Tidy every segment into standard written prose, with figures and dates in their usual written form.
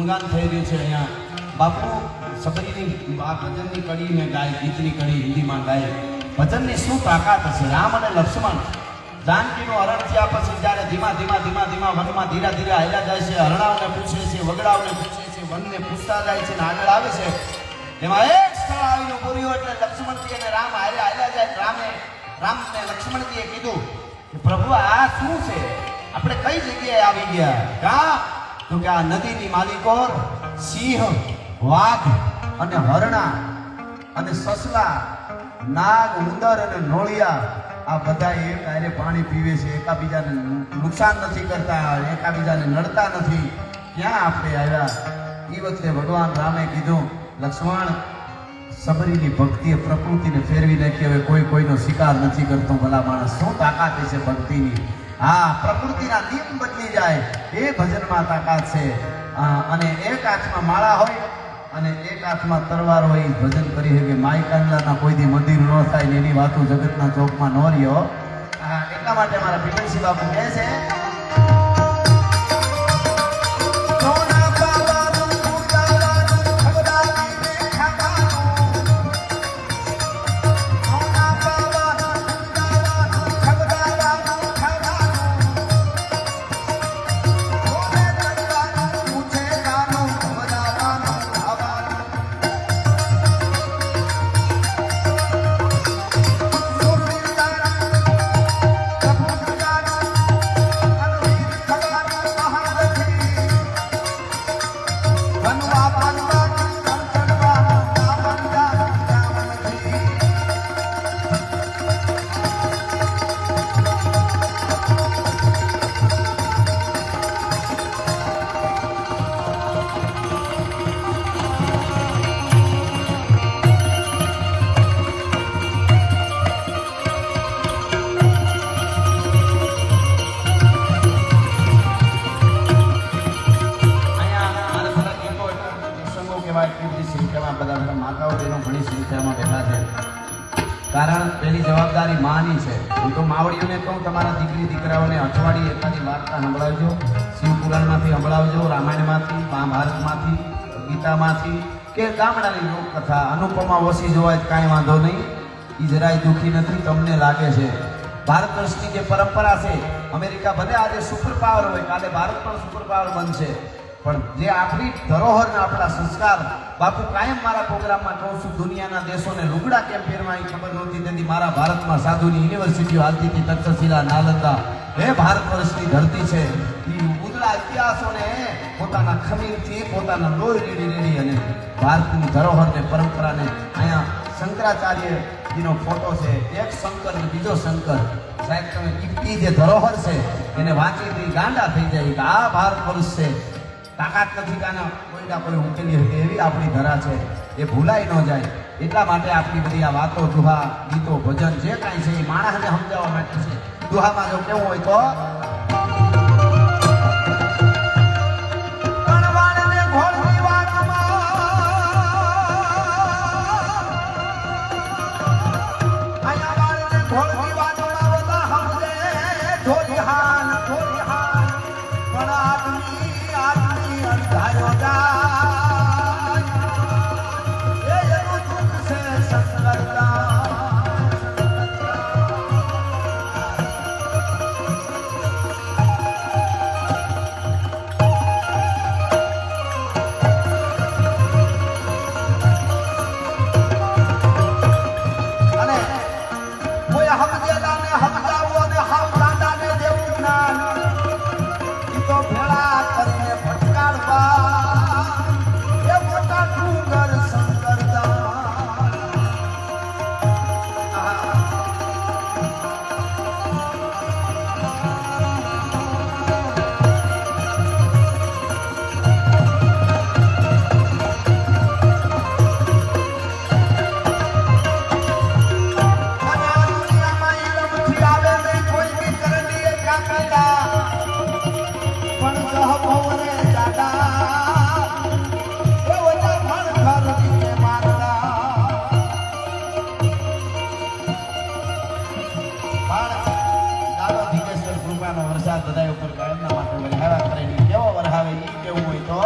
ગુણગાન થઈ રહ્યું છે અહીંયા. બાપુ સબરીની આ ભજનની કડી મેં ગાય, ગીતની કડી હિન્દીમાં ગાય. ભજનની શું તાકાત હશે! રામ અને લક્ષ્મણ જાનકીનું હરણ થયા પછી જ્યારે ધીમા ધીમા ધીમા ધીમા વનમાં ધીરા ધીરા હાલ્યા જાય છે, હરણાઓને પૂછે છે, વગડાઓને પૂછે છે, વનને પૂછતા જાય છે ને આગળ આવે છે. એમાં એક સ્થળ આવીને ઉભું રહ્યું એટલે લક્ષ્મણજી અને રામ હાલ્યા જાય. રામને લક્ષ્મણજીએ કીધું કે પ્રભુ આ શું છે? આપણે કઈ જગ્યાએ આવી ગયા? કા તો કે આ નદીની માલિકોર સિંહ, વાઘ અને હરણા અને સસલા, નાગ, ઉંદર અને નોળિયા આ બધા એક હારે પાણી પીવે છે, એકાબીજાને નુકસાન નથી કરતા, એકાબીજાને નડતા નથી. ક્યાં આપણે આવ્યા? એ વખતે ભગવાન રામે કીધું, લક્ષ્મણ, સબરીની ભક્તિએ પ્રકૃતિને ફેરવી નાખી. હવે કોઈ કોઈનો શિકાર નથી કરતો. ભલા માણસ, શું તાકાત છે ભક્તિની! હા, પ્રકૃતિના નિયમ બદલી જાય એ ભજનમાં તાકાત છે. અને એક હાથમાં માળા હોય અને એક હાથમાં તલવાર હોય, ભજન કરી શકે. માઈ કાંડલાના કોઈ દી મંદિર ન થાય ને એની વાતો જગતના ચોકમાં ન રહ્યો. એટલા માટે મારા પીપળસિંહ બાપુ કહે છે, કારણ પેલી જવાબદારી માની છે. હું તો માવડીઓને કહું, તમારા દીકરી દીકરાઓને અઠવાડિયે એકાદી વાર્તા સંભળાવજો. શિવ પુરાણમાંથી સંભળાવજો, રામાયણમાંથી, મહાભારતમાંથી, ગીતામાંથી કે ગામડાની લોકકથા. અનુપમા ઓછી જોવાય કાંઈ વાંધો નહીં, એ જરાય દુઃખી નથી. તમને લાગે છે ભારત વર્ષની જે પરંપરા છે, અમેરિકા ભલે આજે સુપર પાવર હોય, કાલે ભારત પણ સુપર પાવર બનશે, પણ જે આપણી ધરોહરના આપણા સંસ્કાર, બાપુ કાયમ મારા પ્રોગ્રામમાં કહું છું, દુનિયાના દેશોને લુગડા કેમ પહેરવા એ ખબર નહોતી. તેથી મારા ભારતમાં સાધુની યુનિવર્સિટીઓ હાલતી હતી, તક્ષશિલા, નાલંદા. એ ભારત વર્ષની ધરતી છે. એ ઉજળા ઇતિહાસોને પોતાના ખમીરથી, પોતાના લોહી રેડી રેડી અને ભારતની ધરોહરને, પરંપરાને અહીંયા શંકરાચાર્યજીનો ફોટો છે, એક શંકર ને બીજો શંકર. સાહેબ તમે એ જે ધરોહર છે એને વાંચી ગાંડા થઈ જાય કે આ ભારત વર્ષ છે. તાકાત નથી કાના કોઈના કોઈ ઉકેલી હતી એવી આપણી ધરા છે, એ ભૂલાઈ ન જાય. એટલા માટે આપણી બધી આ વાતો, દુહા, ગીતો, ભજન જે કાંઈ છે એ માણસને સમજાવવા માટે છે. દુહામાં જો કેવું હોય તો વરસાદ બધા ઉપર કાયમના માટે વરહાવા કરે. કેવો વરહાવે એ કેવું હોય તો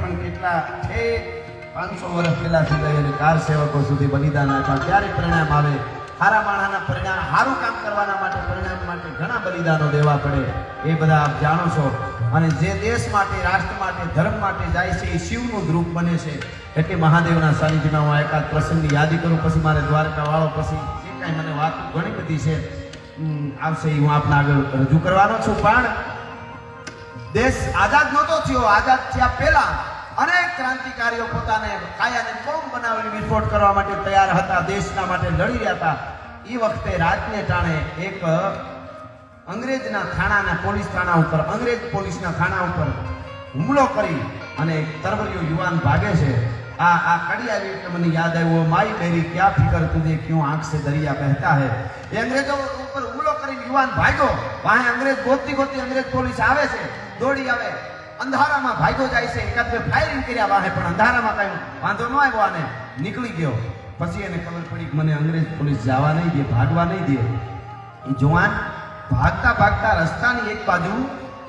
પણ કેટલા 500 વર્ષ પહેલાથી લઈ અને કાર સેવકો સુધી બલિદાન આપ્યા. ત્યારે પરિણામ આવે. સારા માણસના પરિણામ, સારું કામ કરવાના માટે, પરિણામ માટે ઘણા બલિદાનો દેવા પડે. એ બધા આપ જાણો છો. અને જે દેશ માટે, રાષ્ટ્ર માટે, ધર્મ માટે જાય છે એ શિવનું દ્રુપ બને છે. એટલે મહાદેવના સાનિધ્યમાં હું એકાદ પ્રસંગની યાદી કરું, પછી મારે દ્વારકા વાળો, પછી જે કાંઈ મને વાત ઘણી બધી છે આવશે એ હું આપના આગળ રજૂ કરવાનો છું. પણ દેશ આઝાદ નહોતો થયો. આઝાદ થયા પહેલા અનેક ક્રાંતિકારીઓ પોતાને કાયાને બોમ્બ બનાવીને વિસ્ફોટ કરવા માટે તૈયાર હતા, દેશના માટે લડી રહ્યા હતા. એ વખતે રાજને ટાણે એક અંગ્રેજના થાણાના પોલીસ થાણા ઉપર, અંગ્રેજ પોલીસના થાણા ઉપર હુમલો કરી અને એક તરવરિયો યુવાન ભાગે છે. આ કડી આવી એટલે મને યાદ આવ્યો, માઈ મેરી ક્યાં ફિકર તુજે ક્यों આંખ સે દરિયા બહેતા હે. એ અંગ્રેજો ઉપર હુમલો કરીને યુવાન ભાગ્યો. વાહે અંગ્રેજ ગોતતી ગોતતી અંગ્રેજ પોલીસ આવે છે, દોડી આવે, અંધારામાં ભાગ્યો જાય છે. એકાદ બે ફાયરિંગ કર્યા વાહે, પણ અંધારામાં કઈ વાંધો ન આવ્યો અને નીકળી ગયો. પછી એને ખબર પડી કે મને અંગ્રેજ પોલીસ જવા નહીં દે, ભાગવા નહીં દે. એ જવાન ભાગતા ભાગતા રસ્તાની એક બાજુ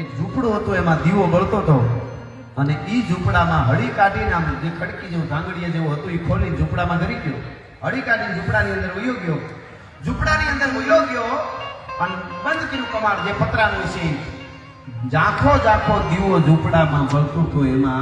એક ઝૂંપડું હતું, એમાં દીવો બળતો હતો. અને એ ઝૂંપડામાં હળી કાઢીને આમ જે ખડકી જેવું ધાંગડીયા જેવું હતું એ ખોલીને ઝૂંપડામાં ધરી ગયો. હળી કાઢીને ઝૂંપડાની અંદર ઉયો ગયો. ઝૂંપડાની અંદર ઉયો ગયો અને બંધ કર્યું કમાડ જે પતરાનું છે. ઝાંખો ઝાંખો દીવો ઝૂંપડામાં બળતો હતો. એમાં